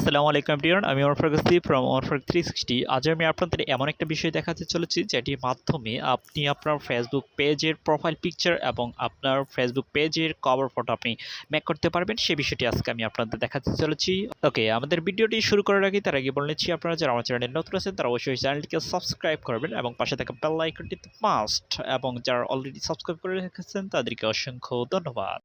আসসালামু আলাইকুম এভরিওয়ান, আমি ওমর ফারুকী ফ্রম ওমর ফারুক 360। আজ আমি আপনাদের এমন একটা বিষয় দেখাতে চলেছি যেটির মাধ্যমে আপনি আপনার ফেসবুক পেজের প্রোফাইল পিকচার এবং আপনার ফেসবুক পেজের কভার ফটো আপনি মেক করতে পারবেন। সেই বিষয়টি আজকে আমি আপনাদের দেখাতে চলেছি। ওকে, আমাদের ভিডিওটি শুরু করার আগে তার আগে বলে নিচ্ছি, আপনারা যারা আমার চ্যানেলে নতুন আছেন তারা অবশ্যই চ্যানেলটিকে সাবস্ক্রাইব করবেন এবং পাশে থাকা বেল আইকনটিতে মাস্ট, এবং যারা অলরেডি সাবস্ক্রাইব করে রেখেছেন তাদেরকে অসংখ্য ধন্যবাদ।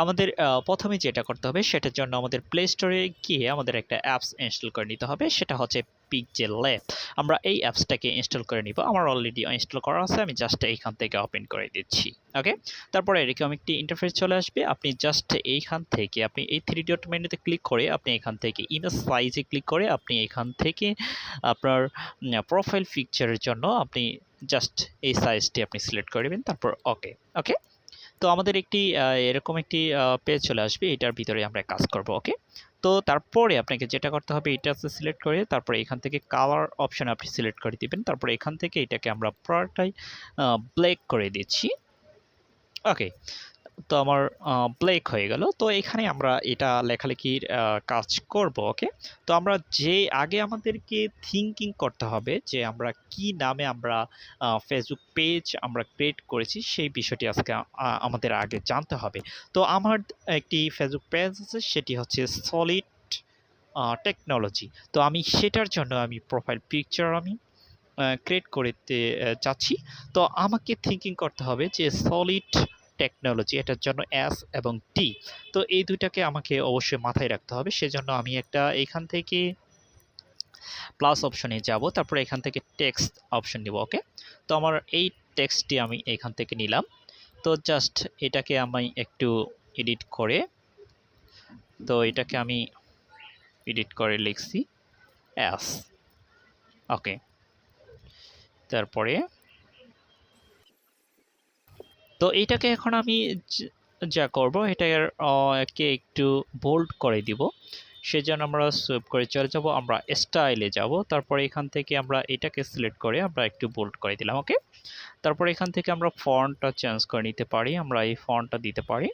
আমাদের প্রথমে যেটা করতে হবে সেটার জন্য আমাদের প্লে স্টোরে গিয়ে আমাদের একটা অ্যাপস ইনস্টল করে নিতে হবে, সেটা হচ্ছে পিকজেল ল্যাব। আমরা এই অ্যাপসটাকে ইনস্টল করে নিব। আমার অলরেডি ইনস্টল করা আছে, আমি জাস্ট এইখান থেকে ওপেন করে দিচ্ছি। ওকে, তারপরে এরকম একটি ইন্টারফেস চলে আসবে। আপনি জাস্ট এইখান থেকে আপনি এই থ্রি ডট মেনুতে ক্লিক করে আপনি এখান থেকে ইমেজ সাইজে ক্লিক করে আপনি এখান থেকে আপনার প্রোফাইল পিকচারের জন্য আপনি জাস্ট এই সাইজটি আপনি সিলেক্ট করে নেবেন, তারপর ওকে। ওকে, তো আমাদের একটি এরকম একটি পেজ চলে আসবে, এটার ভিতরে আমরা কাজ করব। ওকে, তো তারপরে আপনাকে যেটা করতে হবে এটা সিলেক্ট করে তারপরে এখান থেকে কালার অপশন আপনি সিলেক্ট করে দিবেন। তারপরে এখান থেকে এটাকে আমরা পুরোটাই ব্ল্যাক করে দিচ্ছি। ওকে, তো আমার ব্ল্যাক হয়ে গেল। তো এখানে আমরা এটা লেখালেখির কাজ করব। ওকে, তো আমরা যে আগে আমাদেরকে থিঙ্কিং করতে হবে যে আমরা কি নামে আমরা ফেসবুক পেজ আমরা ক্রিয়েট করেছি, সেই বিষয়টি আজকে আমাদের আগে জানতে হবে। তো আমার একটি ফেসবুক পেজ আছে, সেটি হচ্ছে সলিড টেকনোলজি। তো আমি সেটার জন্য আমি প্রোফাইল পিকচার আমি ক্রিয়েট করতে চাচ্ছি। তো আমাকে থিঙ্কিং করতে হবে যে সলিড টেকনোলজি, এটার জন্য এস এবং টি, তো এই দুইটাকে আমাকে অবশ্যই মাথায় রাখতে হবে। সেজন্য আমি একটা এখান থেকে প্লাস অপশনে যাব, তারপরে এখান থেকে টেক্সট অপশন নিব। ওকে, তো আমার এই টেক্সটটি আমি এখান থেকে নিলাম। তো জাস্ট এটাকে আমি একটু এডিট করে, তো এটাকে আমি এডিট করে লিখছি এস। ওকে, তারপরে তো এইটাকে এখন আমি যা করব এটাকে একটু বোল্ড করে দিব। সেজন্য আমরা সুইপ করে চলে যাব, আমরা স্টাইলে যাব, তারপরে এখান থেকে আমরা এটাকে সিলেক্ট করে আমরা একটু বোল্ড করে দিলাম। ওকে, তারপরে এখান থেকে আমরা ফন্টটা চেঞ্জ করে নিতে পারি, আমরা এই ফন্টটা দিতে পারি,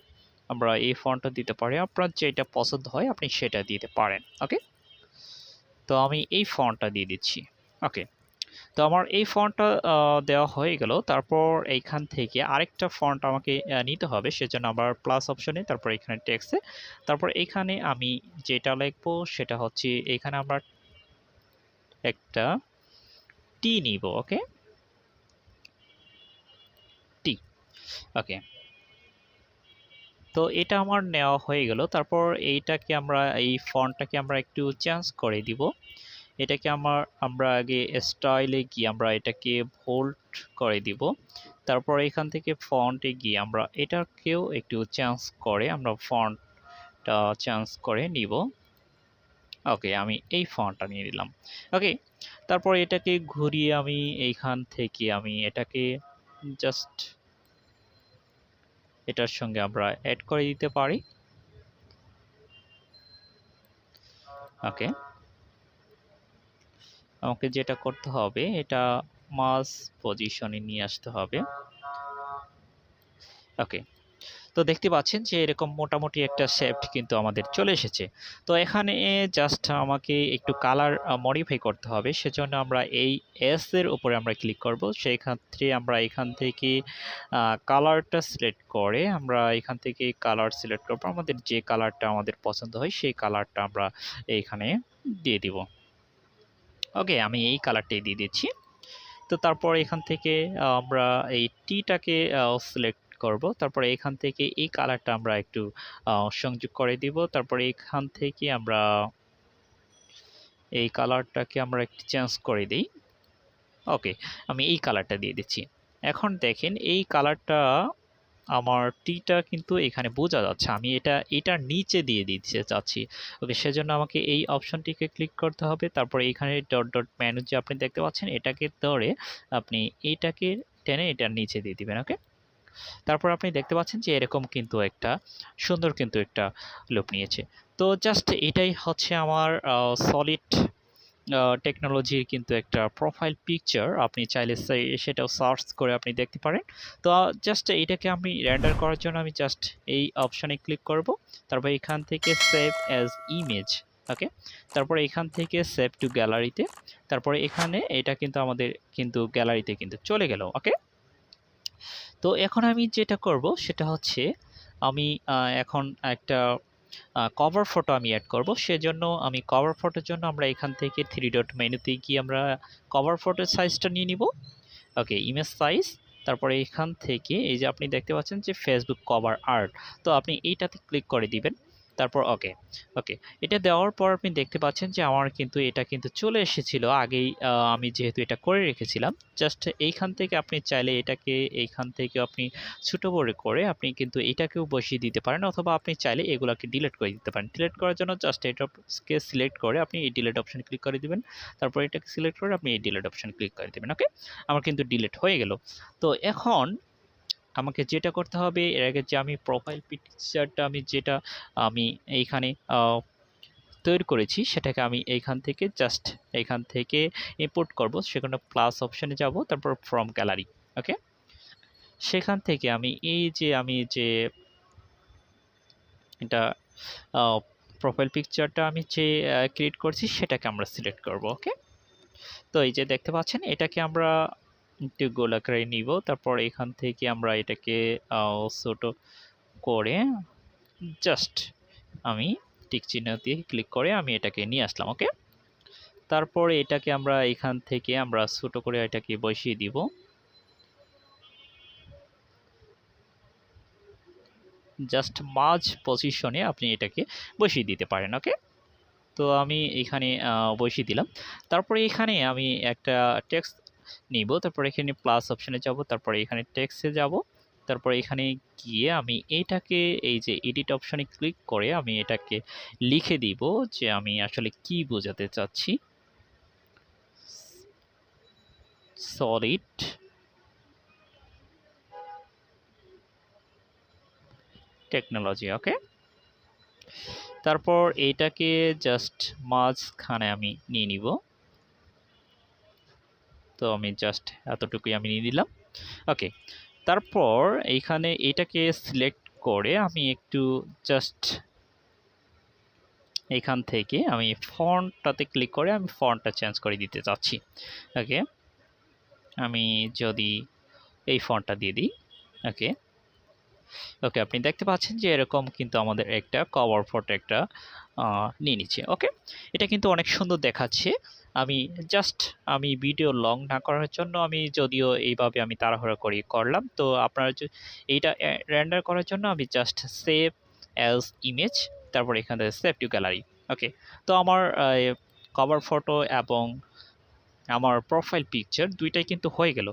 আমরা এই ফন্টটা দিতে পারি, আপনার যেটা পছন্দ হয় আপনি সেটা দিতে পারেন। ওকে, তো আমি এই ফন্টটা দিয়ে দিচ্ছি। ওকে, তো আমার এই ফন্টটা দেওয়া হয়ে গেল। তারপর এইখান থেকে আরেকটা ফন্ট আমাকে নিতে হবে, সেজন্য আবার প্লাস অপশনে, তারপর এখানে টেক্সটে, তারপর এখানে আমি যেটা লিখবো সেটা হচ্ছে এখানে আমরা একটা টি নিব। ওকে, টি। ওকে, তো এটা আমার নেওয়া হয়ে গেল। তারপর এইটাকে আমরা এই ফন্টটাকে আমরা একটু চেঞ্জ করে দিব। এটাকে আমরা আগে স্টাইলে গিয়ে আমরা এটাকে ভোল্ট করে দিব। তারপর এখান থেকে ফন্টে গিয়ে আমরা এটাকেও একটু চেঞ্জ করে আমরা ফন্টটা চেঞ্জ করে নিব। ওকে, আমি এই ফন্টটা নিয়ে নিলাম। ওকে, তারপর এটাকে ঘুরিয়ে আমি এইখান থেকে আমি এটাকে জাস্ট এটার সঙ্গে আমরা অ্যাড করে দিতে পারি। ওকে, আমাকে যেটা করতে হবে এটা মাস পজিশনে নিয়ে আসতে হবে। ওকে, তো দেখতে পাচ্ছেন যে এরকম মোটামুটি একটা শেপ কিন্তু আমাদের চলে এসেছে। তো এখানে জাস্ট আমাকে একটু কালার মডিফাই করতে হবে, সেজন্য আমরা এই এস এর উপরে আমরা ক্লিক করব। সেই ক্ষেত্রে আমরা এখান থেকে কালারটা সিলেক্ট করে আমরা এখান থেকে কালার সিলেক্ট করব, আমাদের যে কালারটা আমাদের পছন্দ হয় সেই কালারটা আমরা এইখানে দিয়ে দিব। ওকে, আমি এই কালারটাই দিয়ে দিচ্ছি। তো তারপর এখান থেকে আমরা এই টিটাকে সিলেক্ট করব, তারপরে এখান থেকে এই কালারটা আমরা একটু সংযোগ করে দিব। তারপরে এখান থেকে আমরা এই কালারটাকে আমরা একটু চেঞ্জ করে দিই। ওকে, আমি এই কালারটা দিয়ে দিচ্ছি। এখন দেখেন এই কালারটা আমার টিটা কিন্তু এখানে বোঝা যাচ্ছে, আমি এটার নিচে দিয়ে দিতে চাচ্ছি। ওকে, সেজন্য আমাকে এই অপশনটিকে ক্লিক করতে হবে। তারপরে এখানে ডট ডট মেনু যে আপনি দেখতে পাচ্ছেন এটাকে ধরে আপনি এইটাকে টেনে এটার নিচে দিয়ে দিবেন। ওকে, তারপর আপনি দেখতে পাচ্ছেন যে এরকম কিন্তু একটা সুন্দর কিন্তু একটা লুক নিয়েছে। তো জাস্ট এটাই হচ্ছে আমার সলিড টেকনোলজির কিন্তু একটা প্রোফাইল পিকচার, আপনি চাইলে সেটাও সার্চ করে আপনি দেখতে পারেন। তো জাস্ট এটাকে আমি রেন্ডার করার জন্য আমি জাস্ট এই অপশানে ক্লিক করব, তারপর এখান থেকে সেভ অ্যাজ ইমেজ। ওকে, তারপরে এখান থেকে সেভ টু গ্যালারিতে, তারপরে এখানে এটা কিন্তু আমাদের কিন্তু গ্যালারিতে কিন্তু চলে গেল। ওকে, তো এখন আমি যেটা করব সেটা হচ্ছে আমি এখন একটা কভার ফটো আমি অ্যাড করব। সেজন্য আমি কভার ফটোর জন্য আমরা এখান থেকে থ্রি ডট মেনুতে গিয়ে আমরা কভার ফটোর সাইজটা নিয়ে নিব। ওকে, ইমেজ সাইজ, তারপরে এখান থেকে এই যে আপনি দেখতে পাচ্ছেন যে ফেসবুক কভার আর্ট, তো আপনি এইটাতে ক্লিক করে দিবেন। তারপর ওকে, ওকে, এটা দেওয়ার পর আপনি দেখতে পাচ্ছেন যে আমার কিন্তু এটা কিন্তু চলে এসেছিল আগেই, আমি যেহেতু এটা করে রেখেছিলাম। জাস্ট এইখান থেকে আপনি চাইলে এটাকে এইখান থেকে আপনি ছোট বড় করে আপনি কিন্তু এটাকেও বসিয়ে দিতে পারেন, অথবা আপনি চাইলে এগুলোকে ডিলিট করে দিতে পারেন। ডিলিট করার জন্য জাস্ট এটাকে সিলেক্ট করে আপনি এই ডিলিট অপশন ক্লিক করে দিবেন, তারপর এটাকে সিলেক্ট করে আপনি এই ডিলিট অপশন ক্লিক করে দিবেন। ওকে, আমার কিন্তু ডিলিট হয়ে গেল। তো এখন আমাকে যেটা করতে হবে, এর আগে যে আমি প্রোফাইল পিকচারটা আমি এইখানে তৈরি করেছি সেটাকে আমি এইখান থেকে জাস্ট এইখান থেকে ইম্পোর্ট করব। সেখানে প্লাস অপশানে যাব, তারপর ফ্রম গ্যালারি। ওকে, সেখান থেকে আমি যে এটা প্রোফাইল পিকচারটা আমি যে ক্রিয়েট করছি সেটাকে আমরা সিলেক্ট করব। ওকে, তো এই যে দেখতে পাচ্ছেন এটাকে আমরা একটু গোলাকারে নিব, তারপর এখান থেকে আমরা এটাকে ছোট করে জাস্ট আমি টিক চিহ্ন দিয়ে ক্লিক করে আমি এটাকে নিয়ে আসলাম। ওকে, তারপরে এটাকে আমরা এখান থেকে আমরা ছোট করে এটাকে বসিয়ে দিব, জাস্ট মাঝ পজিশনে আপনি এটাকে বসিয়ে দিতে পারেন। ওকে, তো আমি এখানে বসিয়ে দিলাম। তারপরে এখানে আমি একটা টেক্সট নিব, তারপরে এখানে প্লাস অপশানে যাব, তারপরে এখানে টেক্সটে যাব, তারপরে এখানে গিয়ে আমি এইটাকে এই যে এডিট অপশানে ক্লিক করে আমি এটাকে লিখে দিব যে আমি আসলে কি বোঝাতে চাচ্ছি। Solid technology. ওকে, তারপর এইটাকে জাস্ট মাঝখানে আমি নিয়ে নিব, তো আমি জাস্ট এতটুকুই আমি নিয়ে নিলাম। ওকে, তারপর এইখানে এটাকে সিলেক্ট করে আমি একটু জাস্ট এখান থেকে আমি ফন্টটাতে ক্লিক করে আমি ফন্টটা চেঞ্জ করে দিতে চাচ্ছি। ওকে, আমি যদি এই ফন্টটা দিয়ে দিই। ওকে, ওকে, আপনি দেখতে পাচ্ছেন যে এরকম কিন্তু আমাদের একটা কভার ফটো একটা নিয়ে নিচ্ছে। ওকে, এটা কিন্তু অনেক সুন্দর দেখাচ্ছে। আমি ভিডিও লং না করার জন্য আমি যদিও এইভাবে আমি তাড়াহুড়ো করে করলাম, তো আপনারা এইটা রেন্ডার করার জন্য আমি জাস্ট সেভ অ্যাজ ইমেজ, তারপর এখান থেকে সেভ টু গ্যালারি। ওকে, তো আমার কভার ফটো এবং আমার প্রোফাইল পিকচার দুইটাই কিন্তু হয়ে গেল।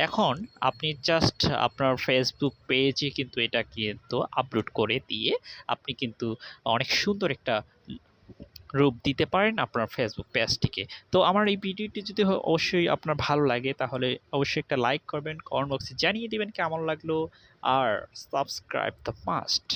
এখন আপনি জাস্ট আপনার ফেসবুক পেজে কিন্তু এটা কিন্তু আপলোড করে দিয়ে আপনি কিন্তু অনেক সুন্দর একটা রূপ দিতে পারেন আপনার ফেসবুক পেজটিকে। তো আমার এই ভিডিওটি যদি অবশ্যই আপনার ভালো লাগে তাহলে অবশ্যই একটা লাইক করবেন, কমেন্ট বক্সে জানিয়ে দিবেন কেমন লাগলো, আর সাবস্ক্রাইব দ্য মাস্ট।